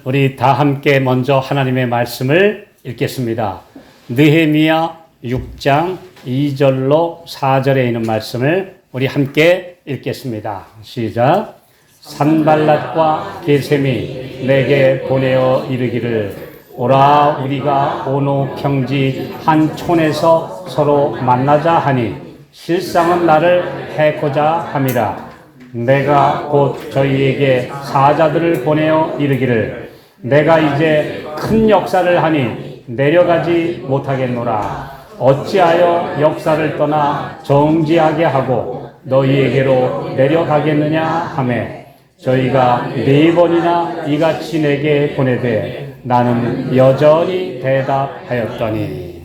우리 다 함께 먼저 하나님의 말씀을 읽겠습니다. 느헤미야 6장 2절로 4절에 있는 말씀을 우리 함께 읽겠습니다. 시작. 산발랏과 게셈이 내게 보내어 이르기를 오라 우리가 오노 평지 한 촌에서 서로 만나자 하니 실상은 나를 해코자 함이라. 내가 곧 저희에게 사자들을 보내어 이르기를 내가 이제 큰 역사를 하니 내려가지 못하겠노라. 어찌하여 역사를 떠나 정지하게 하고 너희에게로 내려가겠느냐 하매 저희가 4번이나 이같이 내게 보내되 나는 여전히 대답하였더니.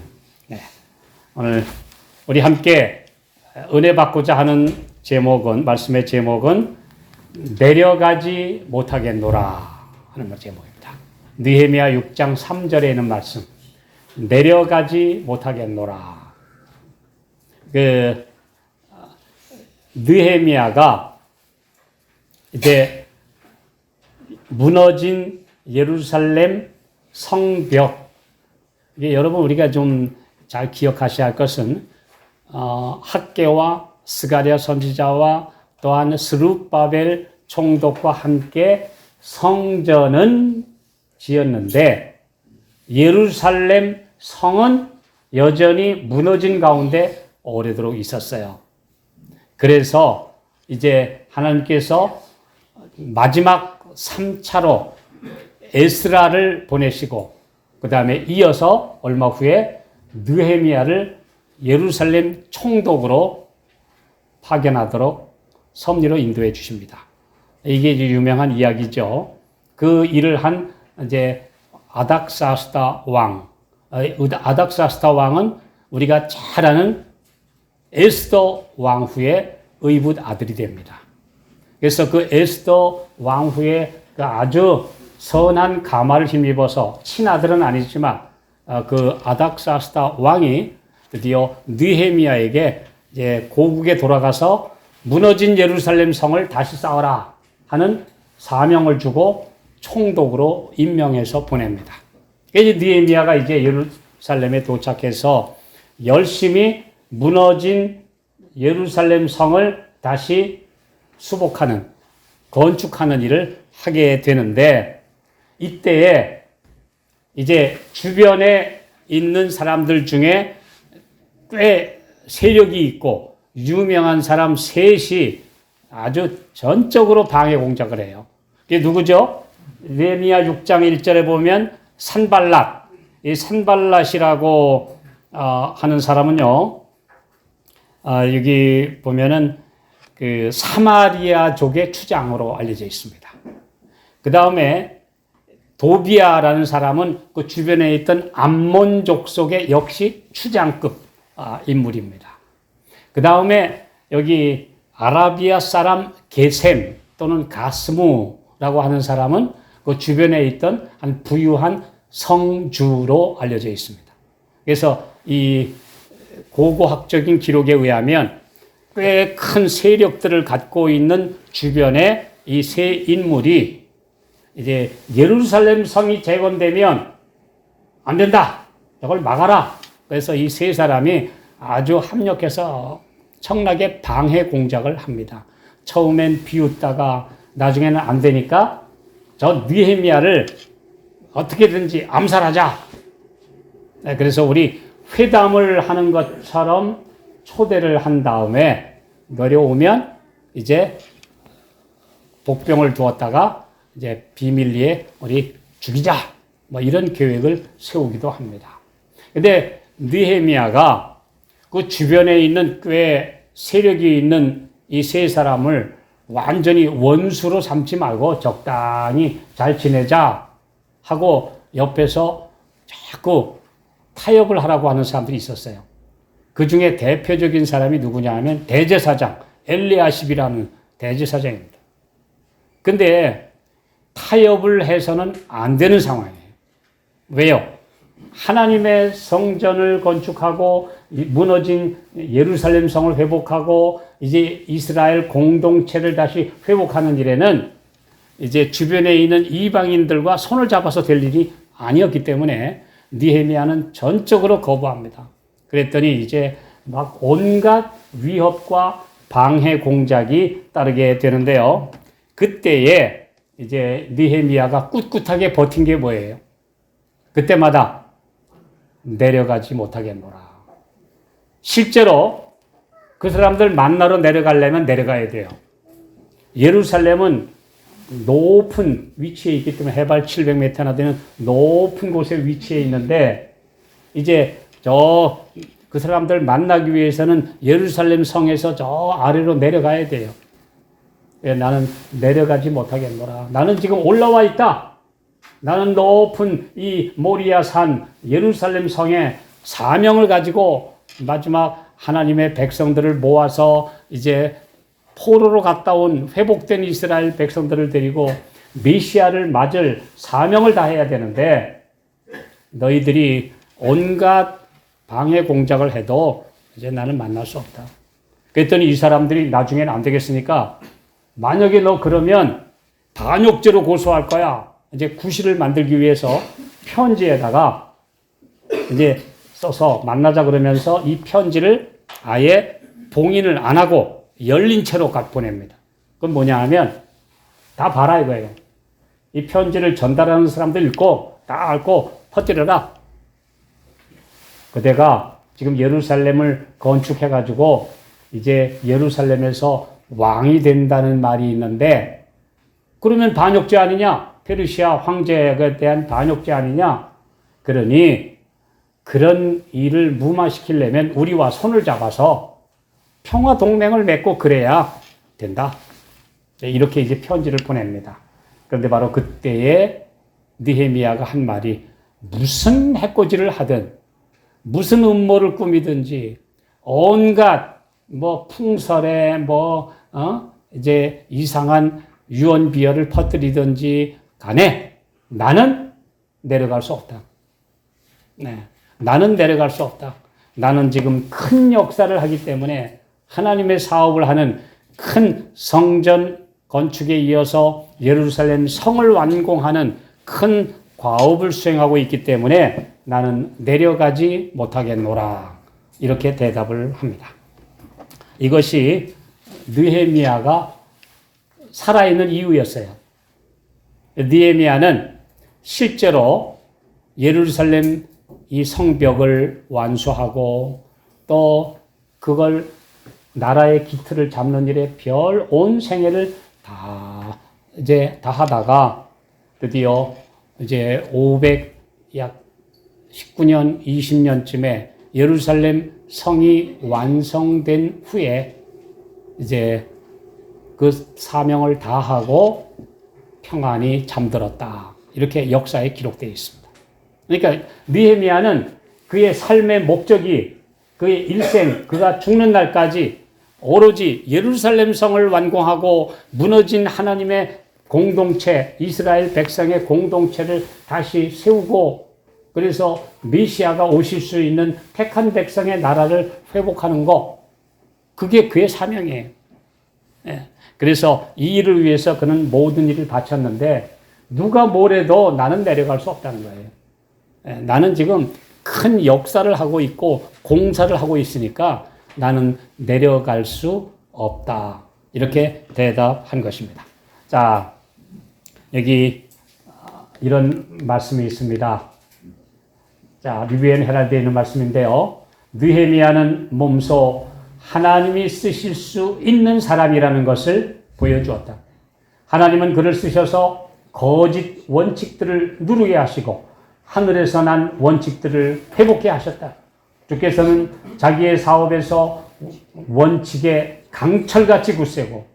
오늘 우리 함께 은혜 받고자 하는 제목은, 말씀의 제목은 내려가지 못하겠노라 하는 제목입니다. 느헤미야 6장 3절에 있는 말씀, 내려가지 못하겠노라. 느헤미야가 이제 무너진 예루살렘 성벽, 이게 여러분 우리가 좀 잘 기억하셔야 할 것은 학개와 스가랴 선지자와 또한 스룹바벨 총독과 함께 성전은 지었는데 예루살렘 성은 여전히 무너진 가운데 오래도록 있었어요. 그래서 이제 하나님께서 마지막 3차로 에스라를 보내시고 그 다음에 이어서 얼마 후에 느헤미야를 예루살렘 총독으로 파견하도록 섭리로 인도해 주십니다. 이게 이제 유명한 이야기죠. 그 일을 한 이제 아닥사스다 왕. 아닥사스다 왕은 우리가 잘 아는 에스더 왕후의 의붓 아들이 됩니다. 그래서 그 에스더 왕후의 그 아주 선한 가마를 힘입어서 친아들은 아니지만 그 아닥사스다 왕이 드디어 느헤미야에게 이제 고국에 돌아가서 무너진 예루살렘 성을 다시 쌓아라 하는 사명을 주고 총독으로 임명해서 보냅니다. 이제 느헤미야가 이제 예루살렘에 도착해서 열심히 무너진 예루살렘 성을 다시 수복하는, 건축하는 일을 하게 되는데 이때에 이제 주변에 있는 사람들 중에 꽤 세력이 있고 유명한 사람 셋이 아주 전적으로 방해 공작을 해요. 그게 누구죠? 느헤미야 6장 1절에 보면 산발랏, 이 산발랏이라고 하는 사람은요, 여기 보면은 그 사마리아족의 추장으로 알려져 있습니다. 그 다음에 도비아라는 사람은 그 주변에 있던 암몬족 속의 역시 추장급 인물입니다. 그 다음에 여기 아라비아 사람 게셈 또는 가스무라고 하는 사람은 그 주변에 있던 한 부유한 성주로 알려져 있습니다. 그래서 이 고고학적인 기록에 의하면 꽤 큰 세력들을 갖고 있는 주변에 이 세 인물이 이제 예루살렘 성이 재건되면 안 된다. 이걸 막아라. 그래서 이 세 사람이 아주 합력해서 청나게 방해 공작을 합니다. 처음엔 비웃다가 나중에는 안 되니까 저 느헤미야를 어떻게든지 암살하자. 그래서 우리 회담을 하는 것처럼 초대를 한 다음에 내려오면 이제 복병을 두었다가 이제 비밀리에 우리 죽이자. 뭐 이런 계획을 세우기도 합니다. 근데 느헤미야가 그 주변에 있는 꽤 세력이 있는 이 세 사람을 완전히 원수로 삼지 말고 적당히 잘 지내자 하고 옆에서 자꾸 타협을 하라고 하는 사람들이 있었어요. 그 중에 대표적인 사람이 누구냐 하면 대제사장 엘리야십이라는 대제사장입니다. 근데 타협을 해서는 안 되는 상황이에요. 왜요? 하나님의 성전을 건축하고 무너진 예루살렘 성을 회복하고 이제 이스라엘 공동체를 다시 회복하는 일에는 이제 주변에 있는 이방인들과 손을 잡아서 될 일이 아니었기 때문에 느헤미야는 전적으로 거부합니다. 그랬더니 이제 막 온갖 위협과 방해 공작이 따르게 되는데요. 그때에 이제 느헤미야가 꿋꿋하게 버틴 게 뭐예요? 그때마다 내려가지 못하겠노라. 실제로 그 사람들 만나러 내려가려면 내려가야 돼요. 예루살렘은 높은 위치에 있기 때문에 해발 700m나 되는 높은 곳에 위치해 있는데 이제 그 사람들 만나기 위해서는 예루살렘 성에서 저 아래로 내려가야 돼요. 나는 내려가지 못하겠노라. 나는 지금 올라와 있다. 나는 높은 이 모리아 산 예루살렘 성에 사명을 가지고 마지막 하나님의 백성들을 모아서 이제 포로로 갔다 온 회복된 이스라엘 백성들을 데리고 메시아를 맞을 사명을 다해야 되는데 너희들이 온갖 방해 공작을 해도 이제 나는 만날 수 없다. 그랬더니 이 사람들이 나중에는 안 되겠으니까 만약에 너 그러면 반역죄로 고소할 거야. 이제 구실을 만들기 위해서 편지에다가 이제 써서 만나자 그러면서 이 편지를 아예 봉인을 안 하고 열린 채로 보냅니다. 그건 뭐냐 하면 다 봐라 이거예요. 이 편지를 전달하는 사람들 읽고 다 읽고 퍼뜨려라. 그대가 지금 예루살렘을 건축해가지고 이제 예루살렘에서 왕이 된다는 말이 있는데 그러면 반역죄 아니냐? 페르시아 황제에 대한 반역죄 아니냐? 그러니 그런 일을 무마시키려면 우리와 손을 잡아서 평화 동맹을 맺고 그래야 된다. 이렇게 이제 편지를 보냅니다. 그런데 바로 그때에 느헤미야가 한 말이 무슨 해코지를 하든 무슨 음모를 꾸미든지 온갖 풍설에 이제 이상한 유언비어를 퍼뜨리든지 간에 나는 내려갈 수 없다. 네. 나는 내려갈 수 없다. 나는 지금 큰 역사를 하기 때문에 하나님의 사업을 하는 큰 성전 건축에 이어서 예루살렘 성을 완공하는 큰 과업을 수행하고 있기 때문에 나는 내려가지 못하겠노라. 이렇게 대답을 합니다. 이것이 느헤미야가 살아있는 이유였어요. 느헤미야는 실제로 예루살렘 이 성벽을 완수하고 또 그걸 나라의 기틀을 잡는 일에 별 온 생애를 다 하다가 드디어 이제 약 19년, 20년쯤에 예루살렘 성이 완성된 후에 이제 그 사명을 다하고 평안히 잠들었다. 이렇게 역사에 기록되어 있습니다. 그러니까 느헤미야는 그의 삶의 목적이 그의 일생, 그가 죽는 날까지 오로지 예루살렘 성을 완공하고 무너진 하나님의 공동체, 이스라엘 백성의 공동체를 다시 세우고 그래서 메시아가 오실 수 있는 택한 백성의 나라를 회복하는 것, 그게 그의 사명이에요. 그래서 이 일을 위해서 그는 모든 일을 바쳤는데 누가 뭐래도 나는 내려갈 수 없다는 거예요. 나는 지금 큰 역사를 하고 있고 공사를 하고 있으니까 나는 내려갈 수 없다. 이렇게 대답한 것입니다. 자, 여기 이런 말씀이 있습니다. 자, 리뷰 앤 헤럴드에 있는 말씀인데요. 느헤미야는 몸소 하나님이 쓰실 수 있는 사람이라는 것을 보여주었다. 하나님은 그를 쓰셔서 거짓 원칙들을 누르게 하시고 하늘에서 난 원칙들을 회복해 하셨다. 주께서는 자기의 사업에서 원칙에 강철같이 굳세고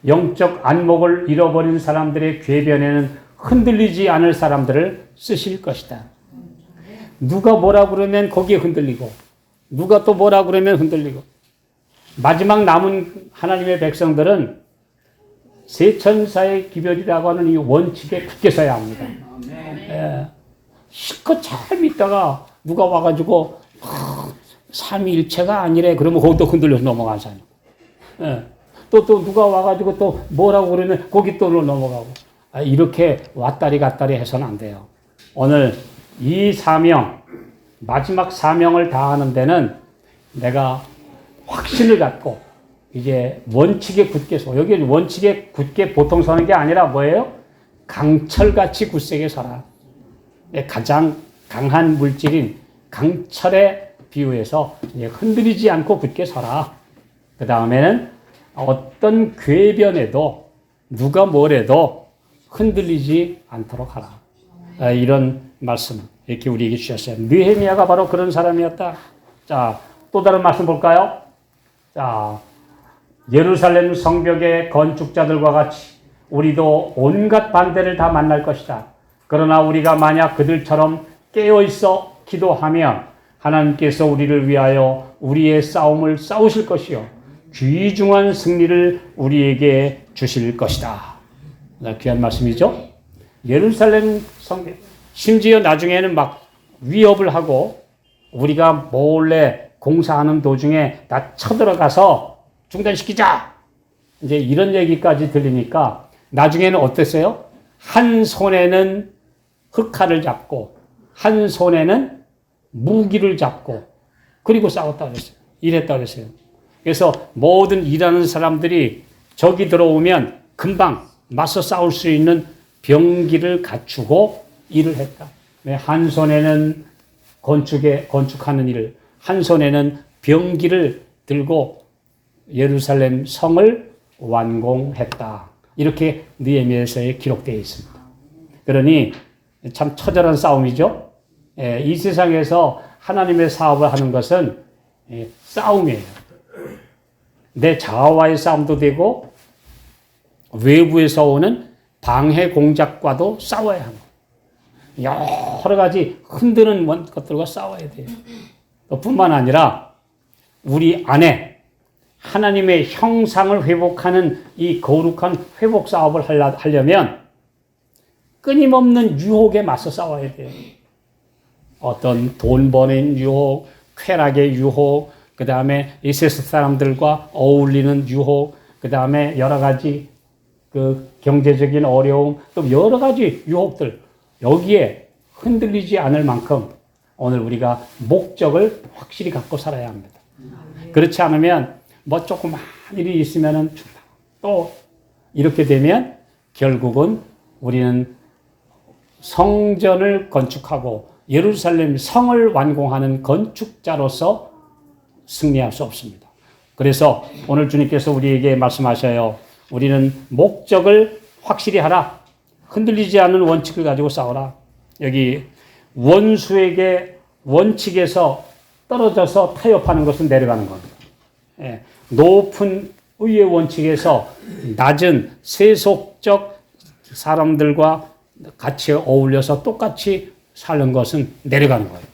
영적 안목을 잃어버린 사람들의 궤변에는 흔들리지 않을 사람들을 쓰실 것이다. 누가 뭐라 그러면 거기에 흔들리고 누가 또 뭐라 그러면 흔들리고 마지막 남은 하나님의 백성들은 세천사의 기별이라고 하는 이 원칙에 굳게 서야 합니다. 실컷 잘 믿다가 누가 와가지고 삼위일체가 아니래 그러면 거기 또 흔들려서 넘어간 사람. 또 누가 와가지고 또 뭐라고 그러면 거기 또 넘어가고 이렇게 왔다리 갔다리 해서는 안 돼요. 오늘 이 사명, 마지막 사명을 다하는 데는 내가 확신을 갖고 이제 원칙에 굳게 서. 여기 원칙에 굳게 보통 서는 게 아니라 뭐예요? 강철같이 굳세게 서라. 가장 강한 물질인 강철에 비유해서 흔들리지 않고 굳게 서라. 그 다음에는 어떤 궤변에도 누가 뭐래도 흔들리지 않도록 하라. 이런 말씀 이렇게 우리에게 주셨어요. 느헤미야가 바로 그런 사람이었다. 자, 또 다른 말씀 볼까요? 자, 예루살렘 성벽의 건축자들과 같이 우리도 온갖 반대를 다 만날 것이다. 그러나 우리가 만약 그들처럼 깨어있어 기도하면 하나님께서 우리를 위하여 우리의 싸움을 싸우실 것이요 귀중한 승리를 우리에게 주실 것이다. 귀한 말씀이죠. 예루살렘 성벽, 심지어 나중에는 막 위협을 하고 우리가 몰래 공사하는 도중에 다 쳐들어가서 중단시키자. 이제 이런 얘기까지 들리니까 나중에는 어땠어요? 한 손에는 흑칼을 잡고 한 손에는 무기를 잡고 그리고 싸웠다 그랬어요. 이랬다 그랬어요. 그래서 모든 일하는 사람들이 적이 들어오면 금방 맞서 싸울 수 있는 병기를 갖추고 일을 했다. 한 손에는 건축하는 일을, 한 손에는 병기를 들고 예루살렘 성을 완공했다. 이렇게 느헤미야서에 기록되어 있습니다. 그러니 참 처절한 싸움이죠. 이 세상에서 하나님의 사업을 하는 것은 싸움이에요. 내 자아와의 싸움도 되고 외부에서 오는 방해 공작과도 싸워야 합니다. 여러 가지 흔드는 것들과 싸워야 돼요. 뿐만 아니라 우리 안에 하나님의 형상을 회복하는 이 거룩한 회복 사업을 하려면 끊임없는 유혹에 맞서 싸워야 돼요. 어떤 돈 버는 유혹, 쾌락의 유혹, 그 다음에 이 세상 사람들과 어울리는 유혹, 그 다음에 여러 가지 그 경제적인 어려움, 또 여러 가지 유혹들, 여기에 흔들리지 않을 만큼 오늘 우리가 목적을 확실히 갖고 살아야 합니다. 그렇지 않으면 뭐 조그만 일이 있으면은 또 이렇게 되면 결국은 우리는 성전을 건축하고 예루살렘 성을 완공하는 건축자로서 승리할 수 없습니다. 그래서 오늘 주님께서 우리에게 말씀하셔요. 우리는 목적을 확실히 하라. 흔들리지 않는 원칙을 가지고 싸워라. 여기 원수에게 원칙에서 떨어져서 타협하는 것은 내려가는 겁니다. 높은 의의 원칙에서 낮은 세속적 사람들과 같이 어울려서 똑같이 사는 것은 내려가는 거예요.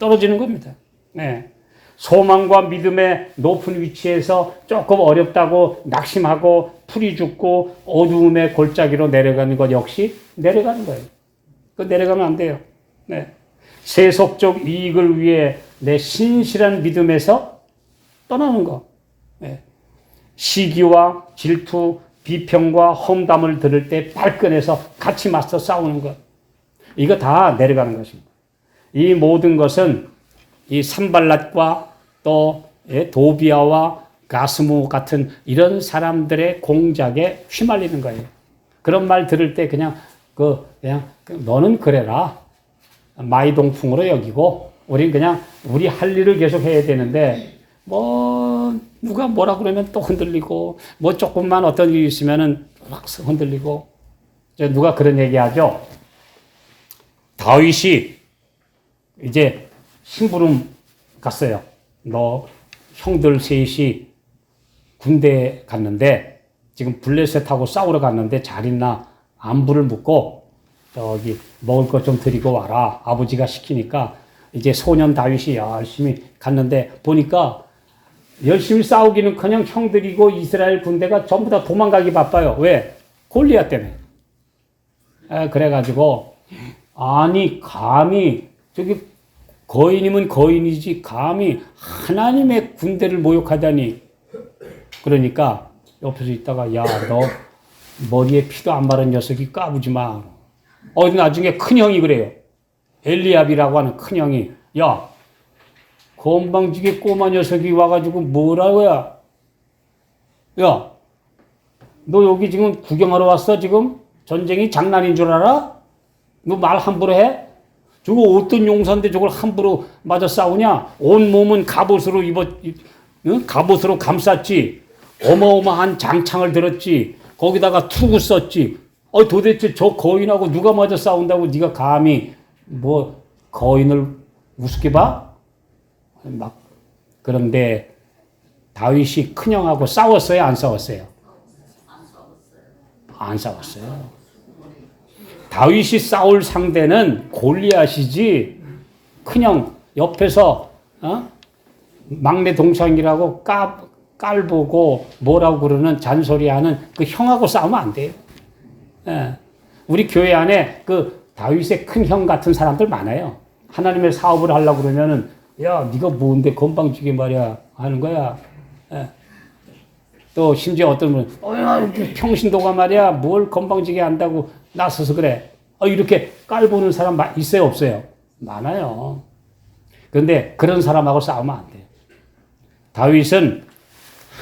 떨어지는 겁니다. 소망과 믿음의 높은 위치에서 조금 어렵다고 낙심하고 풀이 죽고 어두움의 골짜기로 내려가는 것 역시 내려가는 거예요. 그 내려가면 안 돼요. 세속적 이익을 위해 내 신실한 믿음에서 떠나는 거. 시기와 질투, 비평과 험담을 들을 때 발끈해서 같이 맞서 싸우는 것. 이거 다 내려가는 것입니다. 이 모든 것은 이 산발랏과 또 도비아와 가스무 같은 이런 사람들의 공작에 휘말리는 거예요. 그런 말 들을 때 그냥 너는 그래라. 마이동풍으로 여기고 우린 그냥 우리 할 일을 계속 해야 되는데 뭐 누가 뭐라 그러면 또 흔들리고 뭐 조금만 어떤 일이 있으면은 확 흔들리고 누가 그런 얘기하죠. 다윗이 이제 심부름 갔어요. 너 형들 셋이 군대에 갔는데 지금 블레셋하고 싸우러 갔는데 잘 있나 안부를 묻고 저기 먹을 것 좀 드리고 와라. 아버지가 시키니까 이제 소년 다윗이 열심히 갔는데 보니까 열심히 싸우기는커녕 형들이고 이스라엘 군대가 전부 다 도망가기 바빠요. 왜? 골리앗 때문에. 그래가지고 아니 감히 저기 거인이면 거인이지 감히 하나님의 군대를 모욕하다니. 그러니까 옆에서 있다가 야 너 머리에 피도 안 마른 녀석이 까부지 마. 나중에 큰형이 그래요. 엘리압이라고 하는 큰형이, 야, 건방지게 꼬마 녀석이 와가지고 뭐라고야? 야, 너 여기 지금 구경하러 왔어, 지금? 전쟁이 장난인 줄 알아? 너 말 함부로 해? 저거 어떤 용사인데 저걸 함부로 맞아 싸우냐? 온 몸은 갑옷으로 응? 갑옷으로 감쌌지. 어마어마한 장창을 들었지. 거기다가 투구 썼지. 도대체 저 거인하고 누가 맞아 싸운다고 네가 감히 뭐 거인을 우습게 봐? 그런데 다윗이 큰형하고 싸웠어요? 안 싸웠어요? 안 싸웠어요. 다윗이 싸울 상대는 골리앗이지, 큰형 옆에서 막내 동창이라고 깔보고 뭐라고 그러는 잔소리하는 그 형하고 싸우면 안 돼요. 예. 우리 교회 안에 그 다윗의 큰 형 같은 사람들 많아요. 하나님의 사업을 하려고 그러면은, 야, 네가 뭔데 건방지게 말이야 하는 거야. 예. 또 심지어 어떤 분은 평신도가 말이야 뭘 건방지게 한다고 나서서 그래. 이렇게 깔보는 사람 있어요, 없어요? 많아요. 그런데 그런 사람하고 싸우면 안 돼요. 다윗은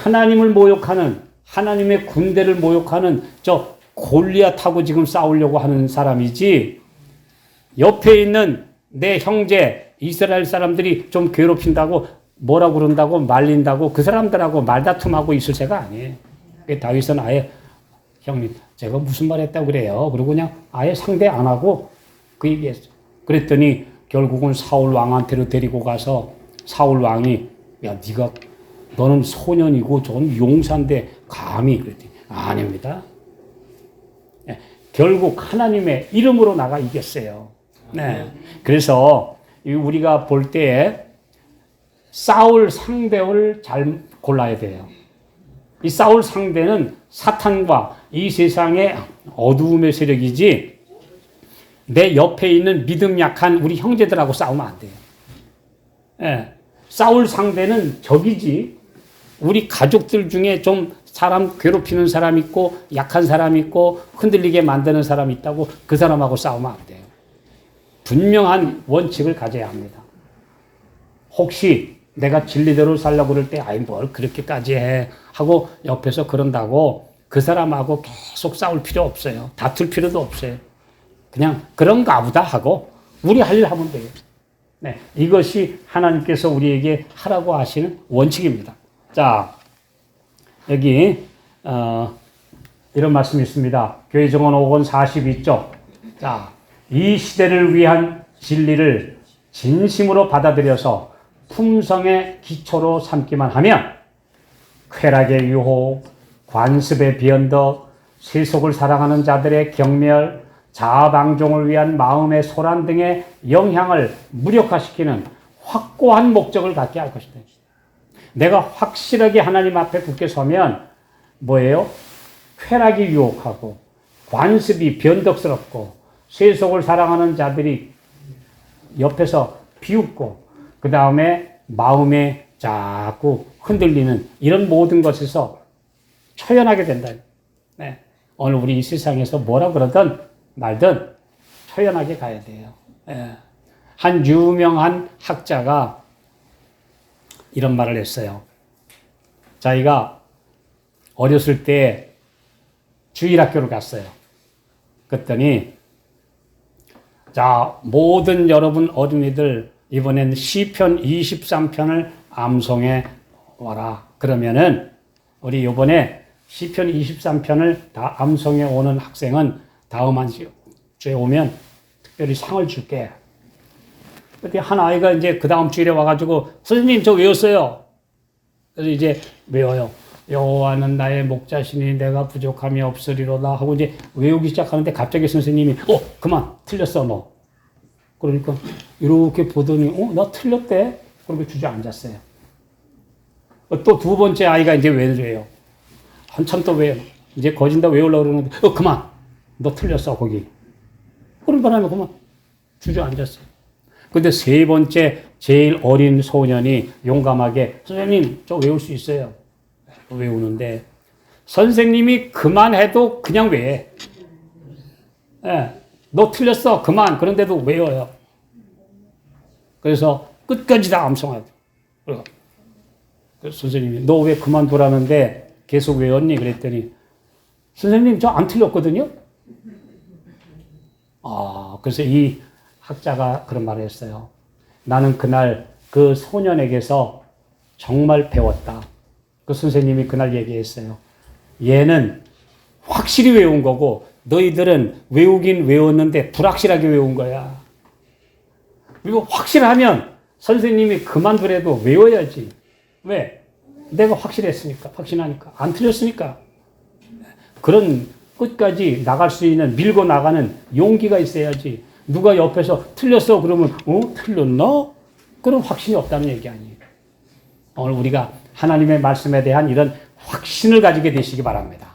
하나님을 모욕하는, 하나님의 군대를 모욕하는 저 골리앗하고 지금 싸우려고 하는 사람이지, 옆에 있는 내 형제 이스라엘 사람들이 좀 괴롭힌다고 뭐라고 그런다고 말린다고 그 사람들하고 말다툼하고 있을 새가 아니에요. 다윗은 아예, 형님 제가 무슨 말 했다고 그래요. 그리고 그냥 아예 상대 안 하고 그 얘기했어요. 그랬더니 결국은 사울 왕한테로 데리고 가서 사울 왕이, 야, 너는 소년이고 저는 용사인데 감히, 그랬더니 아닙니다. 네, 결국 하나님의 이름으로 나가 이겼어요. 네. 그래서 우리가 볼 때 싸울 상대를 잘 골라야 돼요. 이 싸울 상대는 사탄과 이 세상의 어두움의 세력이지, 내 옆에 있는 믿음 약한 우리 형제들하고 싸우면 안 돼요. 예. 싸울 상대는 적이지, 우리 가족들 중에 좀 사람 괴롭히는 사람 있고 약한 사람 있고 흔들리게 만드는 사람 있다고 그 사람하고 싸우면 안 돼요. 분명한 원칙을 가져야 합니다. 혹시 내가 진리대로 살려고 그럴 때, 아이, 뭘 그렇게까지 해 하고 옆에서 그런다고 그 사람하고 계속 싸울 필요 없어요. 다툴 필요도 없어요. 그냥 그런가 보다 하고 우리 할 일 하면 돼요. 네, 이것이 하나님께서 우리에게 하라고 하시는 원칙입니다. 자, 여기 이런 말씀이 있습니다. 교회 정원 5권 42쪽. 자, 이 시대를 위한 진리를 진심으로 받아들여서 품성의 기초로 삼기만 하면 쾌락의 유혹, 관습의 비언덕, 세속을 사랑하는 자들의 경멸, 자아방종을 위한 마음의 소란 등의 영향을 무력화시키는 확고한 목적을 갖게 할 것이다. 내가 확실하게 하나님 앞에 굳게 서면 뭐예요? 쾌락이 유혹하고 관습이 변덕스럽고 세속을 사랑하는 자들이 옆에서 비웃고 그 다음에 마음에 자꾸 흔들리는 이런 모든 것에서 초연하게 된다. 네. 오늘 우리 이 세상에서 뭐라 그러든 말든 초연하게 가야 돼요. 네. 한 유명한 학자가 이런 말을 했어요. 자기가 어렸을 때 주일학교를 갔어요. 그랬더니, 자, 모든 여러분 어린이들 이번엔 시편 23편을 암송해 와라. 그러면은 우리 이번에 시편 23편을 다 암송해 오는 학생은 다음 한 주에 오면 특별히 상을 줄게. 그때 한 아이가 이제 그 다음 주일에 와가지고, 선생님 저 외웠어요. 그래서 이제 외워요. 여호와는 나의 목자시니 내가 부족함이 없으리로다 하고 이제 외우기 시작하는데 갑자기 선생님이 그만 틀렸어 너. 그러니까 이렇게 보더니 나 틀렸대. 그렇게 주저앉았어요. 또 두 번째 아이가 이제 외워요. 한참 또 외워. 이제 거진다 외우려고 그러는데 그만 너 틀렸어 거기. 그런 바람에 그만 주저앉았어요. 근데 세 번째 제일 어린 소년이 용감하게 선생님 저 외울 수 있어요. 외우는데 선생님이 그만해도 그냥 외해. 예, 너 틀렸어. 그만. 그런데도 외워요. 그래서 끝까지 다 암송하죠. 그래서 선생님이 너 왜 그만두라는데 계속 외웠니? 그랬더니 선생님 저 안 틀렸거든요. 그래서 이 학자가 그런 말을 했어요. 나는 그날 그 소년에게서 정말 배웠다. 그 선생님이 그날 얘기했어요. 얘는 확실히 외운 거고 너희들은 외우긴 외웠는데 불확실하게 외운 거야. 그리고 확실하면 선생님이 그만두래도 외워야지. 왜? 내가 확실했으니까, 확신하니까, 안 틀렸으니까. 그런 끝까지 나갈 수 있는 밀고 나가는 용기가 있어야지. 누가 옆에서 틀렸어 그러면 틀렸나? 그런 확신이 없다는 얘기 아니에요. 오늘 우리가 하나님의 말씀에 대한 이런 확신을 가지게 되시기 바랍니다.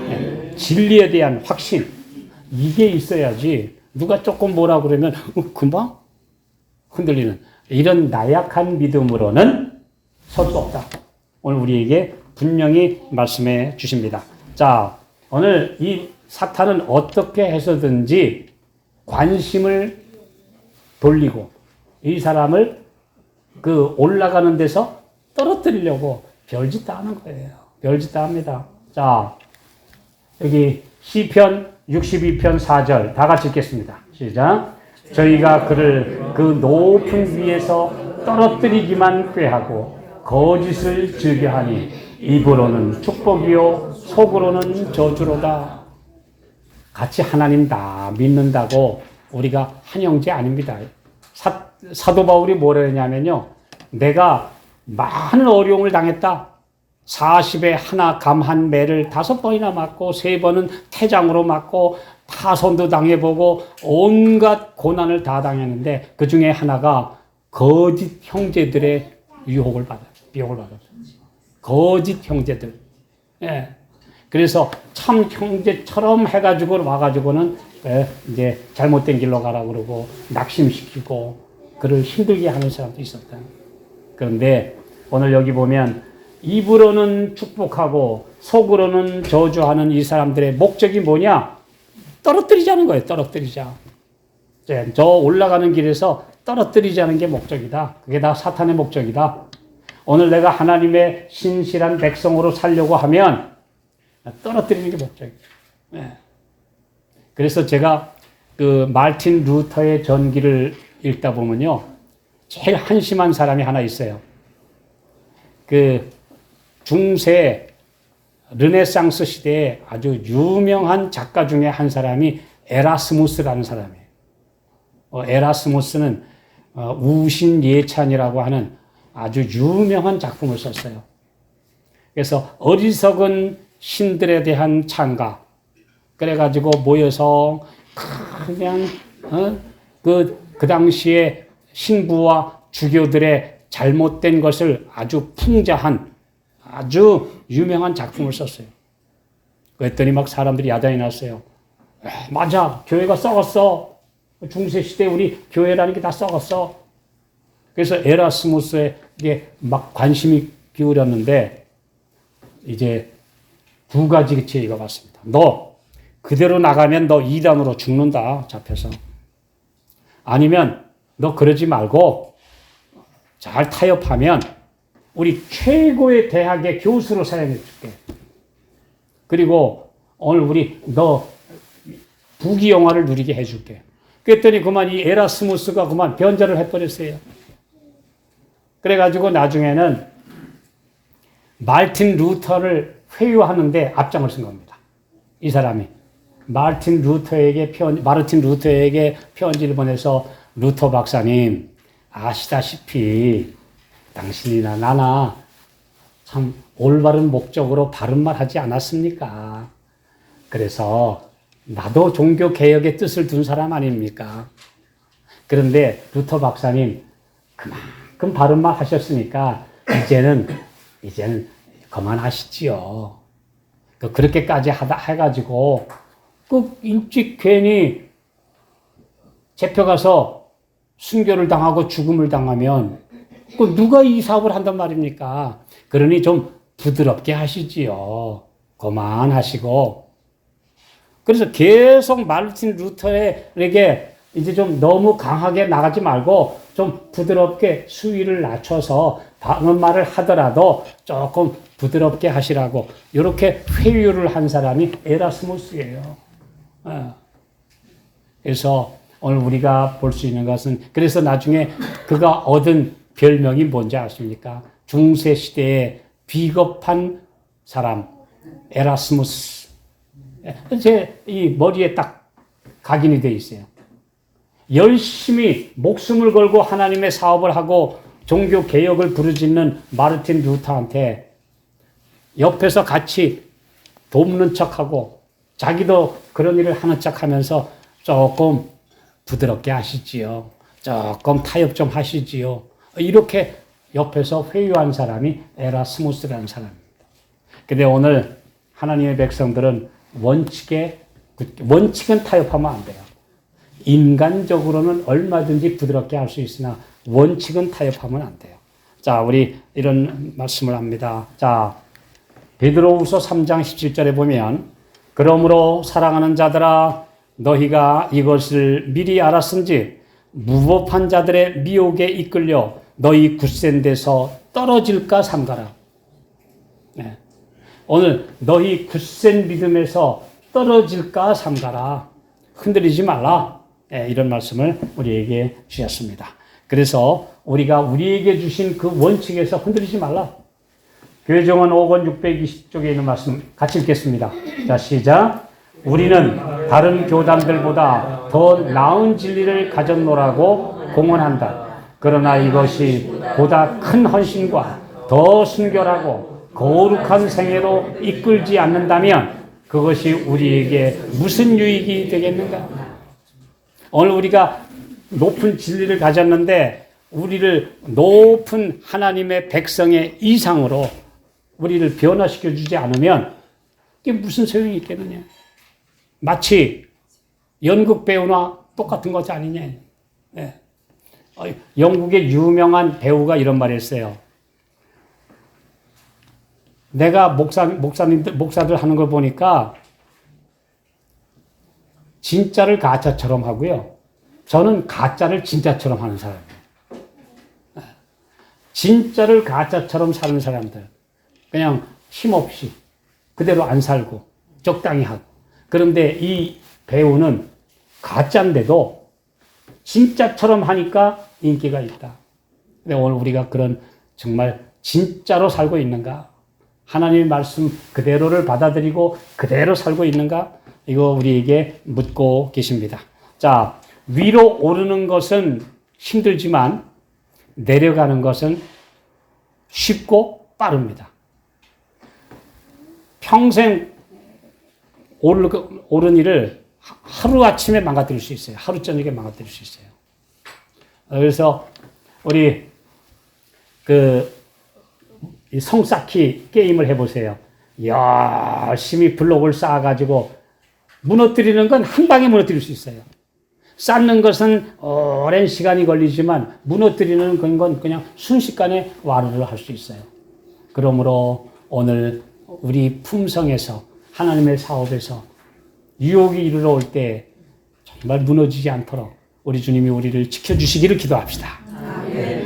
네. 진리에 대한 확신 이게 있어야지 누가 조금 뭐라 그러면 금방 흔들리는 이런 나약한 믿음으로는 설 수 없다. 오늘 우리에게 분명히 말씀해 주십니다. 자, 오늘 이 사탄은 어떻게 해서든지 관심을 돌리고 이 사람을 그 올라가는 데서 떨어뜨리려고 별짓 다 하는 거예요. 별짓 다 합니다. 자, 여기 시편 62편 4절 다 같이 읽겠습니다. 시작. 저희가 그를 그 높은 위에서 떨어뜨리기만 꾀하고 거짓을 즐겨하니 입으로는 축복이요 속으로는 저주로다. 같이 하나님 다 믿는다고 우리가 한 형제 아닙니다. 사도 바울이 뭐라 했냐면요. 내가 많은 어려움을 당했다. 40에 하나 감 한 매를 5번이나 맞고 3번은 태장으로 맞고 파손도 당해보고 온갖 고난을 다 당했는데 그 중에 하나가 거짓 형제들의 유혹을 받았어요. 거짓 형제들. 예. 그래서 참 형제처럼 해가지고 와가지고는 이제 잘못된 길로 가라 그러고 낙심시키고 그를 힘들게 하는 사람도 있었다. 그런데 오늘 여기 보면 입으로는 축복하고 속으로는 저주하는 이 사람들의 목적이 뭐냐? 떨어뜨리자는 거예요. 떨어뜨리자. 저 올라가는 길에서 떨어뜨리자는 게 목적이다. 그게 다 사탄의 목적이다. 오늘 내가 하나님의 신실한 백성으로 살려고 하면 떨어뜨리는 게 목적이에요. 네. 그래서 제가 그 마르틴 루터의 전기를 읽다 보면요. 제일 한심한 사람이 하나 있어요. 그 중세 르네상스 시대에 아주 유명한 작가 중에 한 사람이 에라스무스라는 사람이에요. 에라스무스는 우신예찬이라고 하는 아주 유명한 작품을 썼어요. 그래서 어리석은 신들에 대한 찬가 그래가지고 모여서 그냥 그 당시에 신부와 주교들의 잘못된 것을 아주 풍자한 아주 유명한 작품을 썼어요. 그랬더니 막 사람들이 야단이 났어요. 맞아, 교회가 썩었어. 중세시대 우리 교회라는 게 다 썩었어. 그래서 에라스무스에게 막 관심이 기울였는데 이제 2가지 제의가 왔습니다. 너 그대로 나가면 너 이단으로 죽는다. 잡혀서. 아니면 너 그러지 말고 잘 타협하면 우리 최고의 대학의 교수로 사용해 줄게. 그리고 오늘 우리 너 부귀영화를 누리게 해줄게. 그랬더니 그만 이 에라스무스가 그만 변절을 해버렸어요. 그래가지고 나중에는 마르틴 루터를 회유하는데 앞장을 쓴 겁니다. 이 사람이 마르틴 루터에게 편지를 보내서 루터 박사님 아시다시피 당신이나 나나 참 올바른 목적으로 바른 말 하지 않았습니까? 그래서 나도 종교 개혁의 뜻을 둔 사람 아닙니까? 그런데 루터 박사님 그만큼 바른 말 하셨으니까 이제는 그만하시지요. 그렇게까지 해가지고 일찍 괜히 잡혀가서 순교를 당하고 죽음을 당하면 누가 이 사업을 한단 말입니까? 그러니 좀 부드럽게 하시지요. 그만하시고, 그래서 계속 마르틴 루터에게 이제 좀 너무 강하게 나가지 말고 좀 부드럽게 수위를 낮춰서 다른 말을 하더라도 조금 부드럽게 하시라고 이렇게 회유를 한 사람이 에라스무스예요. 그래서 오늘 우리가 볼 수 있는 것은, 그래서 나중에 그가 얻은 별명이 뭔지 아십니까? 중세 시대에 비겁한 사람, 에라스무스. 제 이 머리에 딱 각인이 되어 있어요. 열심히 목숨을 걸고 하나님의 사업을 하고 종교 개혁을 부르짖는 마르틴 루터한테 옆에서 같이 돕는 척하고 자기도 그런 일을 하는 척하면서 조금 부드럽게 하시지요. 조금 타협 좀 하시지요. 이렇게 옆에서 회유한 사람이 에라스무스라는 사람입니다. 근데 오늘 하나님의 백성들은 원칙은 타협하면 안 돼요. 인간적으로는 얼마든지 부드럽게 할 수 있으나 원칙은 타협하면 안 돼요. 자, 우리 이런 말씀을 합니다. 자, 베드로후서 3장 17절에 보면, 그러므로 사랑하는 자들아 너희가 이것을 미리 알았은지 무법한 자들의 미혹에 이끌려 너희 굳센 데서 떨어질까 삼가라. 네. 오늘 너희 굳센 믿음에서 떨어질까 삼가라. 흔들리지 말라. 네, 이런 말씀을 우리에게 주셨습니다. 그래서 우리가 우리에게 주신 그 원칙에서 흔들리지 말라. 교회정원 5권 620쪽에 있는 말씀 같이 읽겠습니다. 자, 시작. 우리는 다른 교단들보다 더 나은 진리를 가졌노라고 공언한다. 그러나 이것이 보다 큰 헌신과 더 순결하고 거룩한 생애로 이끌지 않는다면 그것이 우리에게 무슨 유익이 되겠는가? 오늘 우리가 높은 진리를 가졌는데 우리를 높은 하나님의 백성의 이상으로 우리를 변화시켜 주지 않으면 이게 무슨 소용이 있겠느냐? 마치 연극 배우나 똑같은 것이 아니냐? 네. 영국의 유명한 배우가 이런 말을 했어요. 내가 목사들 하는 걸 보니까 진짜를 가짜처럼 하고요. 저는 가짜를 진짜처럼 하는 사람이에요. 진짜를 가짜처럼 사는 사람들. 그냥 힘없이 그대로 안 살고 적당히 하고. 그런데 이 배우는 가짜인데도 진짜처럼 하니까 인기가 있다. 근데 오늘 우리가 그런 정말 진짜로 살고 있는가? 하나님의 말씀 그대로를 받아들이고 그대로 살고 있는가? 이거 우리에게 묻고 계십니다. 자, 위로 오르는 것은 힘들지만 내려가는 것은 쉽고 빠릅니다. 평생 오른 일을 하루아침에 망가뜨릴 수 있어요. 하루 저녁에 망가뜨릴 수 있어요. 그래서 우리 이 성쌓기 게임을 해보세요. 열심히 블록을 쌓아가지고 무너뜨리는 건 한 방에 무너뜨릴 수 있어요. 쌓는 것은 오랜 시간이 걸리지만 무너뜨리는 건 그냥 순식간에 와르르 할 수 있어요. 그러므로 오늘 우리 품성에서 하나님의 사업에서 유혹이 이르러 올 때 정말 무너지지 않도록 우리 주님이 우리를 지켜주시기를 기도합시다.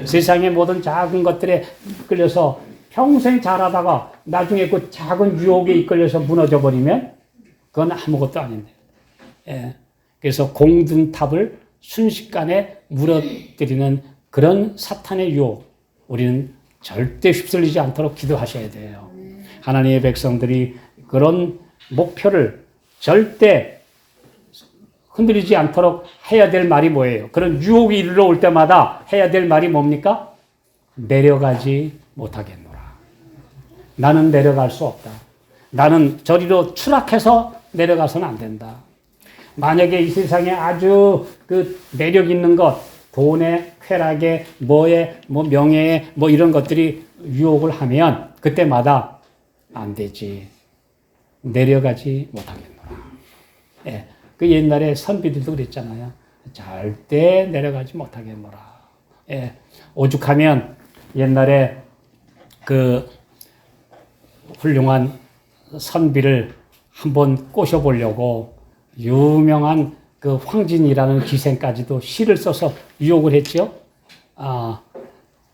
세상의 모든 작은 것들에 이끌려서 평생 잘하다가 나중에 그 작은 유혹에 이끌려서 무너져 버리면 그건 아무것도 아닌데. 예. 그래서 공든탑을 순식간에 무너뜨리는 그런 사탄의 유혹, 우리는 절대 휩쓸리지 않도록 기도하셔야 돼요. 하나님의 백성들이 그런 목표를 절대 흔들리지 않도록 해야 될 말이 뭐예요? 그런 유혹이 이르러 올 때마다 해야 될 말이 뭡니까? 내려가지 못하겠노라. 나는 내려갈 수 없다. 나는 저리로 추락해서 내려가서는 안 된다. 만약에 이 세상에 아주 그 매력 있는 것, 돈에, 쾌락에, 명예에, 이런 것들이 유혹을 하면 그때마다 안 되지. 내려가지 못하겠노라. 예. 그 옛날에 선비들도 그랬잖아요. 절대 내려가지 못하겠노라. 예. 오죽하면 옛날에 그 훌륭한 선비를 한번 꼬셔보려고 유명한 그 황진이라는 기생까지도 시를 써서 유혹을 했죠.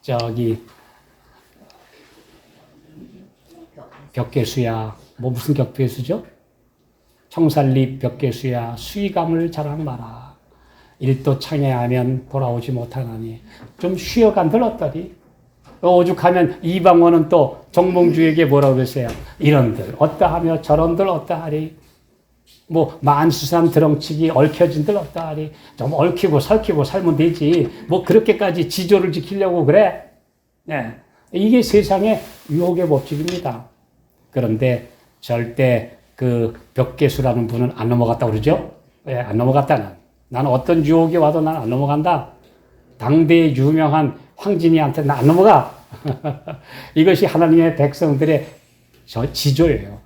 저기 벽계수야, 뭐 무슨 벽계수죠? 청살리 벽계수야, 수의감을 자랑 마라. 일도 창해하면 돌아오지 못하나니 좀 쉬어간들 어떠리? 오죽하면 이방원은 또 정몽주에게 뭐라고 그랬어요? 이런들 어떠하며 저런들 어떠하리? 뭐 만수산 드렁치기 얽혀진들 어떠하리? 좀 얽히고 설키고 살면 되지. 뭐 그렇게까지 지조를 지키려고 그래? 네. 이게 세상의 유혹의 법칙입니다. 그런데 절대 그 벽계수라는 분은 안 넘어갔다 그러죠? 왜 안 넘어갔다는? 나는 어떤 유혹이 와도 난 안 넘어간다. 당대의 유명한 황진이한테 나 안 넘어가. 이것이 하나님의 백성들의 지조예요.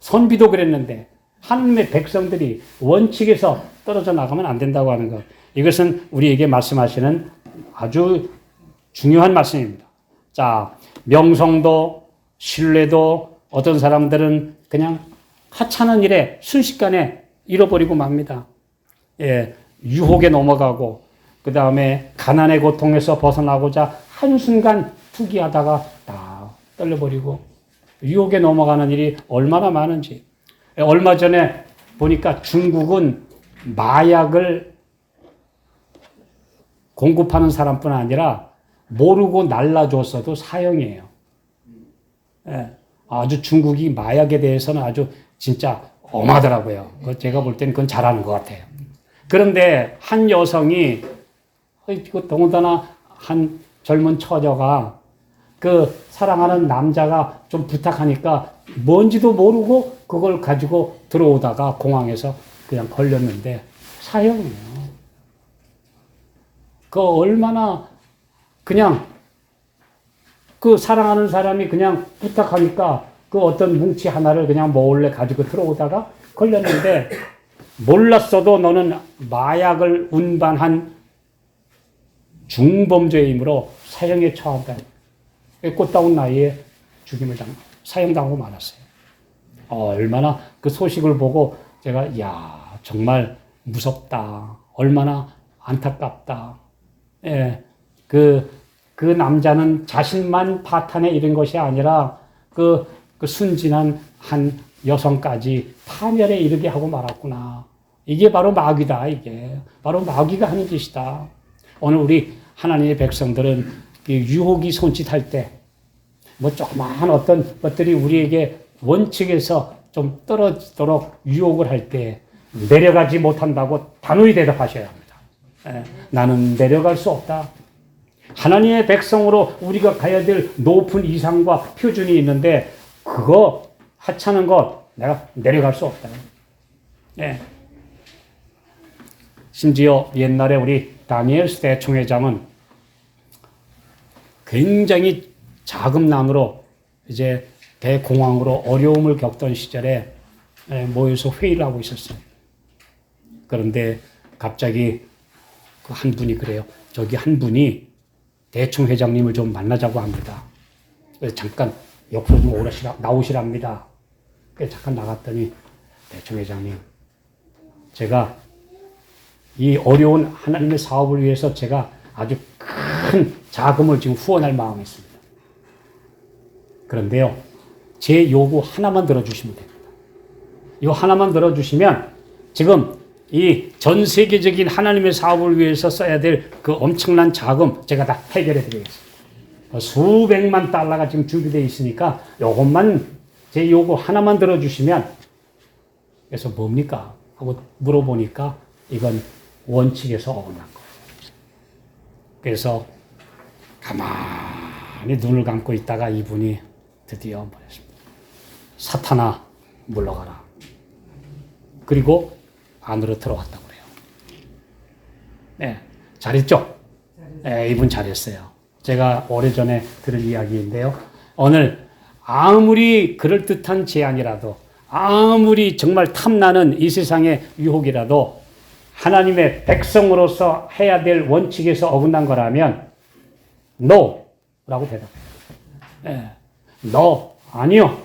선비도 그랬는데 하나님의 백성들이 원칙에서 떨어져 나가면 안 된다고 하는 것. 이것은 우리에게 말씀하시는 아주 중요한 말씀입니다. 자, 명성도 신뢰도 어떤 사람들은 그냥 하찮은 일에 순식간에 잃어버리고 맙니다. 예, 유혹에 넘어가고 그 다음에 가난의 고통에서 벗어나고자 한순간 투기하다가 다 떨려버리고 유혹에 넘어가는 일이 얼마나 많은지. 얼마 전에 보니까 중국은 마약을 공급하는 사람뿐 아니라 모르고 날라줬어도 사형이에요. 예, 아주 중국이 마약에 대해서는 아주 진짜 엄하더라고요. 제가 볼 때는 그건 잘하는 것 같아요. 그런데 한 여성이 더군다나 한 젊은 처녀가 그 사랑하는 남자가 좀 부탁하니까 뭔지도 모르고 그걸 가지고 들어오다가 공항에서 그냥 걸렸는데 사형이에요. 그 얼마나 그냥 그 사랑하는 사람이 그냥 부탁하니까 그 어떤 뭉치 하나를 그냥 몰래 가지고 들어오다가 걸렸는데 몰랐어도 너는 마약을 운반한 중범죄이므로 사형에 처한다. 꽃다운 나이에 사형당하고 말았어요. 얼마나 그 소식을 보고 제가 정말 무섭다. 얼마나 안타깝다. 예, 그 남자는 자신만 파탄에 이른 것이 아니라 그 순진한 한 여성까지 파멸에 이르게 하고 말았구나. 이게 바로 마귀다. 이게 바로 마귀가 하는 짓이다. 오늘 우리 하나님의 백성들은 유혹이 손짓할 때 뭐 조그마한 어떤 것들이 우리에게 원칙에서 좀 떨어지도록 유혹을 할 때 내려가지 못한다고 단호히 대답하셔야 합니다. 나는 내려갈 수 없다. 하나님의 백성으로 우리가 가야 될 높은 이상과 표준이 있는데 그거 하찮은 것 내가 내려갈 수 없다. 네. 심지어 옛날에 우리 다니엘스 대총회장은 굉장히 자금난으로 이제 대공황으로 어려움을 겪던 시절에 모여서 회의를 하고 있었어요. 그런데 갑자기 그 한 분이 그래요. 저기 한 분이 대총회장님을 좀 만나자고 합니다. 그래서 잠깐 옆으로 좀 나오시랍니다. 그래서 잠깐 나갔더니 대총회장님, 제가 이 어려운 하나님의 사업을 위해서 제가 아주 큰 자금을 지금 후원할 마음이 있습니다. 그런데요, 제 요구 하나만 들어주시면 됩니다. 이 하나만 들어주시면 지금 이 전 세계적인 하나님의 사업을 위해서 써야 될 그 엄청난 자금 제가 다 해결해 드리겠습니다. 수백만 달러가 지금 준비되어 있으니까 요것만 제 요구 하나만 들어주시면, 그래서 뭡니까? 하고 물어보니까 이건 원칙에서 어긋난 거예요. 그래서 가만히 눈을 감고 있다가 이분이 드디어 말했습니다. 사탄아, 물러가라. 그리고 안으로 들어왔다고 그래요. 네, 잘했죠? 네, 이분 잘했어요. 제가 오래전에 들은 이야기인데요. 오늘 아무리 그럴듯한 제안이라도, 아무리 정말 탐나는 이 세상의 유혹이라도 하나님의 백성으로서 해야 될 원칙에서 어긋난 거라면 No 라고 대답해요. 네, No, 아니요.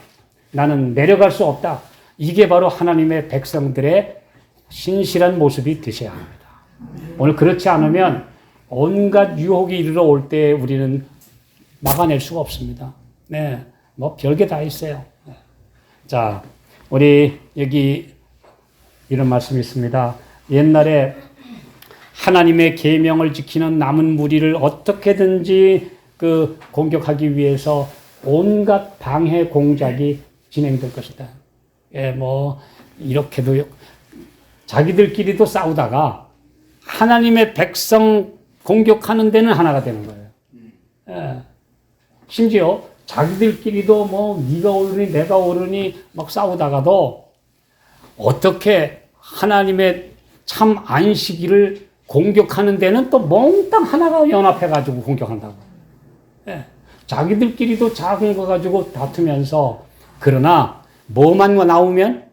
나는 내려갈 수 없다. 이게 바로 하나님의 백성들의 신실한 모습이 되셔야 합니다. 오늘 그렇지 않으면 온갖 유혹이 이르러 올 때 우리는 막아낼 수가 없습니다. 네, 뭐 별게 다 있어요. 자, 우리 여기 이런 말씀이 있습니다. 옛날에 하나님의 계명을 지키는 남은 무리를 어떻게든지 공격하기 위해서 온갖 방해 공작이 진행될 것이다. 예, 뭐 이렇게도 자기들끼리도 싸우다가 하나님의 백성 공격하는 데는 하나가 되는 거예요. 예. 심지어 자기들끼리도 뭐 네가 옳으니 내가 옳으니 막 싸우다가도 어떻게 하나님의 참 안식일을 공격하는 데는 또 몽땅 하나가 연합해가지고 공격한다고. 예. 자기들끼리도 작은 거 가지고 다투면서 그러나 뭐만 나오면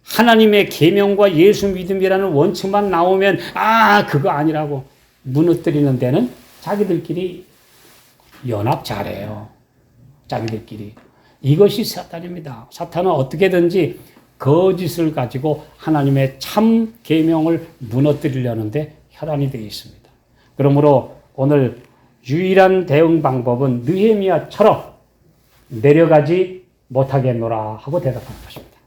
하나님의 계명과 예수 믿음이라는 원칙만 나오면 그거 아니라고 무너뜨리는 데는 자기들끼리 연합 잘해요. 자기들끼리. 이것이 사탄입니다. 사탄은 어떻게든지 거짓을 가지고 하나님의 참 계명을 무너뜨리려는데 혈안이 되어 있습니다. 그러므로 오늘 유일한 대응 방법은 느헤미야처럼 내려가지 못하겠노라 하고 대답하는 것입니다.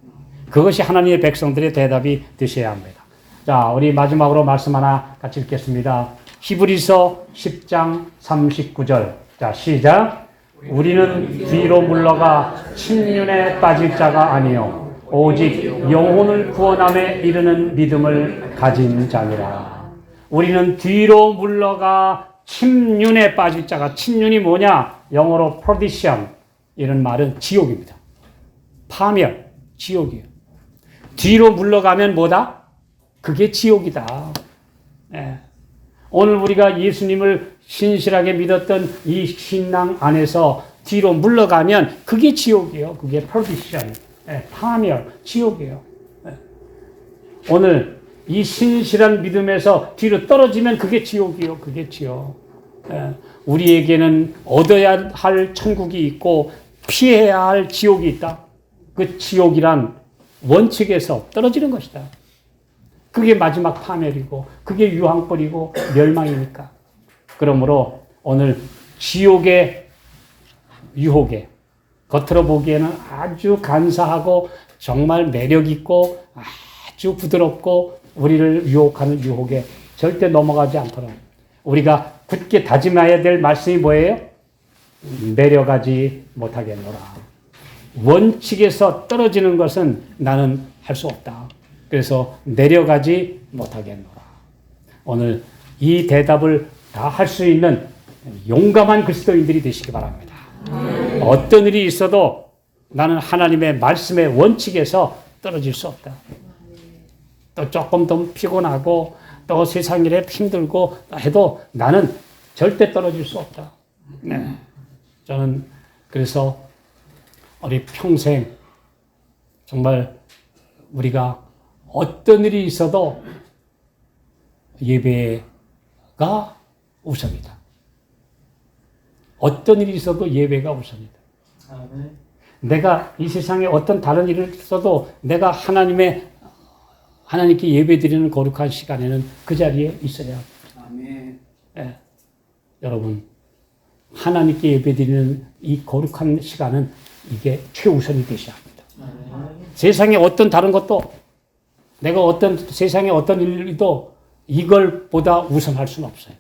그것이 하나님의 백성들의 대답이 되셔야 합니다. 자, 우리 마지막으로 말씀 하나 같이 읽겠습니다. 히브리서 10장 39절. 자, 시작. 우리는 뒤로 물러가 침륜에 빠질 자가 아니요 오직 영혼을 구원함에 이르는 믿음을 가진 자니라. 우리는 뒤로 물러가 침륜에 빠질 자가, 침륜이 뭐냐? 영어로 perdition, 이런 말은 지옥입니다. 파멸, 지옥이에요. 뒤로 물러가면 뭐다? 그게 지옥이다. 예. 오늘 우리가 예수님을 신실하게 믿었던 이 신앙 안에서 뒤로 물러가면 그게 지옥이에요. 그게 perdition, 파멸, 지옥이에요. 오늘 이 신실한 믿음에서 뒤로 떨어지면 그게 지옥이에요. 그게 지옥. 우리에게는 얻어야 할 천국이 있고 피해야 할 지옥이 있다. 그 지옥이란 원칙에서 떨어지는 것이다. 그게 마지막 파멸이고 그게 유황불이고 멸망이니까. 그러므로 오늘 지옥의 유혹에 겉으로 보기에는 아주 간사하고 정말 매력있고 아주 부드럽고 우리를 유혹하는 유혹에 절대 넘어가지 않도록 우리가 굳게 다짐해야 될 말씀이 뭐예요? 내려가지 못하겠노라. 원칙에서 떨어지는 것은 나는 할 수 없다. 그래서 내려가지 못하겠노라. 오늘 이 대답을 다 할 수 있는 용감한 그리스도인들이 되시기 바랍니다. 어떤 일이 있어도 나는 하나님의 말씀의 원칙에서 떨어질 수 없다. 또 조금 더 피곤하고 또 세상 일에 힘들고 해도 나는 절대 떨어질 수 없다. 네. 저는 그래서 우리 평생 정말 우리가 어떤 일이 있어도 예배가 우선이다. 어떤 일이 있어도 예배가 우선이다. 아멘. 내가 이 세상에 어떤 다른 일을 있어도 내가 하나님께 예배드리는 거룩한 시간에는 그 자리에 있어야 합니다. 아멘. 네. 여러분, 하나님께 예배드리는 이 거룩한 시간은 이게 최우선이 되셔야 합니다. 아멘. 세상에 어떤 다른 것도 내가 세상에 어떤 일도 이걸 보다 우선할 수는 없어요.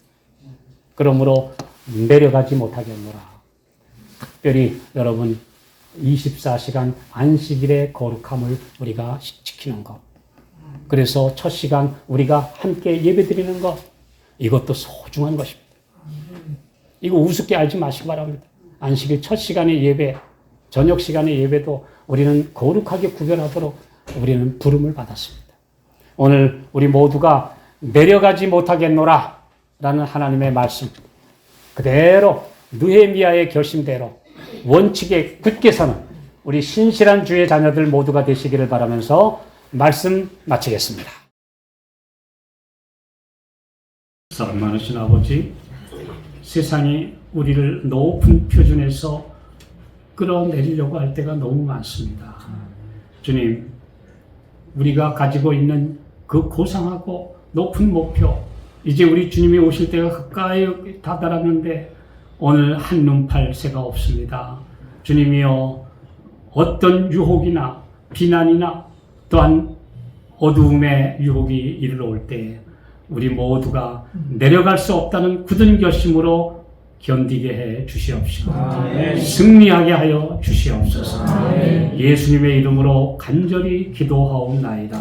그러므로 내려가지 못하겠노라. 특별히 여러분 24시간 안식일의 거룩함을 우리가 지키는 것. 그래서 첫 시간 우리가 함께 예배드리는 것. 이것도 소중한 것입니다. 이거 우습게 알지 마시기 바랍니다. 안식일 첫 시간의 예배, 저녁 시간의 예배도 우리는 거룩하게 구별하도록 우리는 부름을 받았습니다. 오늘 우리 모두가 내려가지 못하겠노라 라는 하나님의 말씀 그대로 느헤미야의 결심대로 원칙에 굳게 서는 우리 신실한 주의 자녀들 모두가 되시기를 바라면서 말씀 마치겠습니다. 사랑 많으신 아버지, 세상이 우리를 높은 표준에서 끌어내리려고 할 때가 너무 많습니다. 주님, 우리가 가지고 있는 그 고상하고 높은 목표, 이제 우리 주님이 오실 때가 가까이 다다랐는데 오늘 한눈 팔 새가 없습니다. 주님이여, 어떤 유혹이나 비난이나 또한 어두움의 유혹이 이르러올 때 우리 모두가 내려갈 수 없다는 굳은 결심으로 견디게 해 주시옵시고 승리하게 하여 주시옵소서. 예수님의 이름으로 간절히 기도하옵나이다.